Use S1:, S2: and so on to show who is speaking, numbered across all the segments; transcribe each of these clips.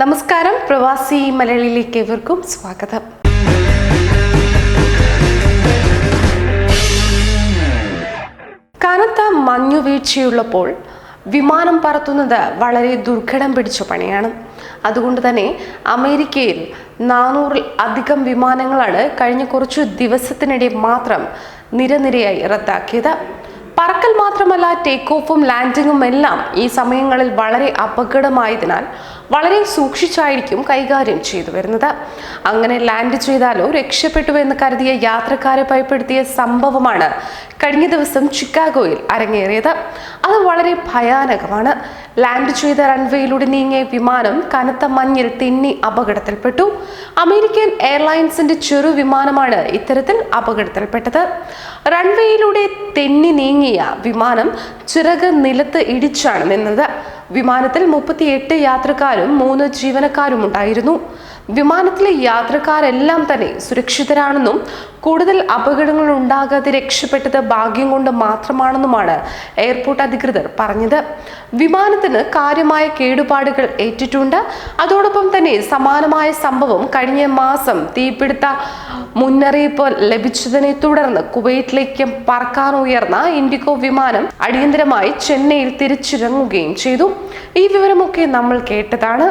S1: നമസ്കാരം, പ്രവാസി മലയാളിയിലേക്ക് ഏവർക്കും സ്വാഗതം. കനത്ത മഞ്ഞുവീഴ്ചയുള്ളപ്പോൾ വിമാനം പറത്തുന്നത് വളരെ ദുർഘടം പിടിച്ച പണിയാണ്. അതുകൊണ്ട് തന്നെ അമേരിക്കയിൽ 400-ൽ അധികം വിമാനങ്ങളാണ് കഴിഞ്ഞ കുറച്ചു ദിവസത്തിനിടെ മാത്രം നിരനിരയായി റദ്ദാക്കിയത്. പറക്കൽ മാത്രമല്ല, ടേക്ക് ഓഫും ലാൻഡിങ്ങും എല്ലാം ഈ സമയങ്ങളിൽ വളരെ അപകടമായതിനാൽ വളരെ സൂക്ഷിച്ചായിരിക്കും കൈകാര്യം ചെയ്തു വരുന്നത്. അങ്ങനെ ലാൻഡ് ചെയ്താലോ രക്ഷപ്പെട്ടു എന്ന് കരുതിയ യാത്രക്കാരെ ഭയപ്പെടുത്തിയ സംഭവമാണ് കഴിഞ്ഞ ദിവസം ചിക്കാഗോയിൽ അരങ്ങേറിയത്. അത് വളരെ ഭയാനകമാണ്. ലാൻഡ് ചെയ്ത റൺവേയിലൂടെ നീങ്ങിയ വിമാനം കനത്ത മഞ്ഞിൽ തെന്നി അപകടത്തിൽപ്പെട്ടു. അമേരിക്കൻ എയർലൈൻസിന്റെ ചെറു വിമാനമാണ് ഇത്തരത്തിൽ അപകടത്തിൽപ്പെട്ടത്. റൺവേയിലൂടെ തെന്നി നീങ്ങിയ വിമാനം ചിറക് നിലത്ത് ഇടിച്ചാണ് നിന്നത്. വിമാനത്തിൽ 38 യാത്രക്കാരും 3 ജീവനക്കാരും ഉണ്ടായിരുന്നു. വിമാനത്തിലെ യാത്രക്കാരെല്ലാം തന്നെ സുരക്ഷിതരാണെന്നും കൂടുതൽ അപകടങ്ങൾ ഉണ്ടാകാതെ രക്ഷപ്പെട്ടത് ഭാഗ്യം കൊണ്ട് മാത്രമാണെന്നുമാണ് എയർപോർട്ട് അധികൃതർ പറഞ്ഞത്. വിമാനത്തിന് കാര്യമായ കേടുപാടുകൾ ഏറ്റിട്ടുണ്ട്. അതോടൊപ്പം തന്നെ സമാനമായ സംഭവം കഴിഞ്ഞ മാസം തീപിടുത്ത മുന്നറിയിപ്പ് ലഭിച്ചതിനെ തുടർന്ന് കുവൈറ്റിലേക്ക് പറക്കാനുയർന്ന ഇൻഡിഗോ വിമാനം അടിയന്തരമായി ചെന്നൈയിൽ തിരിച്ചിറങ്ങുകയും ചെയ്തു. ഈ വിവരമൊക്കെ നമ്മൾ കേട്ടതാണ്.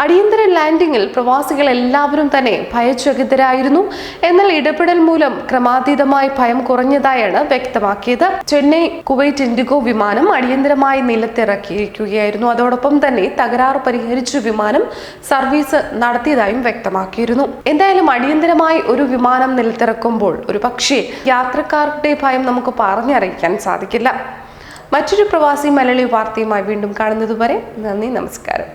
S1: അടിയന്തര ലാൻഡിങ്ങിൽ പ്രവാസികൾ എല്ലാവരും തന്നെ ഭയചകിതരായിരുന്നു. എന്നാൽ ഇടപെടൽ മൂലം ക്രമാതീതമായി ഭയം കുറഞ്ഞതായാണ് വ്യക്തമാക്കിയത്. ചെന്നൈ കുവൈറ്റ് ഇൻഡിഗോ വിമാനം അടിയന്തരമായി നിലത്തിറക്കിയിരിക്കുകയായിരുന്നു. അതോടൊപ്പം തന്നെ തകരാറ് പരിഹരിച്ചു വിമാനം സർവീസ് നടത്തിയതായും വ്യക്തമാക്കിയിരുന്നു. എന്തായാലും അടിയന്തരമായി ഒരു വിമാനം നിലത്തിറക്കുമ്പോൾ ഒരു പക്ഷേ യാത്രക്കാരുടെ ഭയം നമുക്ക് പറഞ്ഞറിയിക്കാൻ സാധിക്കില്ല. മറ്റൊരു പ്രവാസി മലയാളി വാർത്തയുമായി വീണ്ടും കാണുന്നതുവരെ നന്ദി, നമസ്കാരം.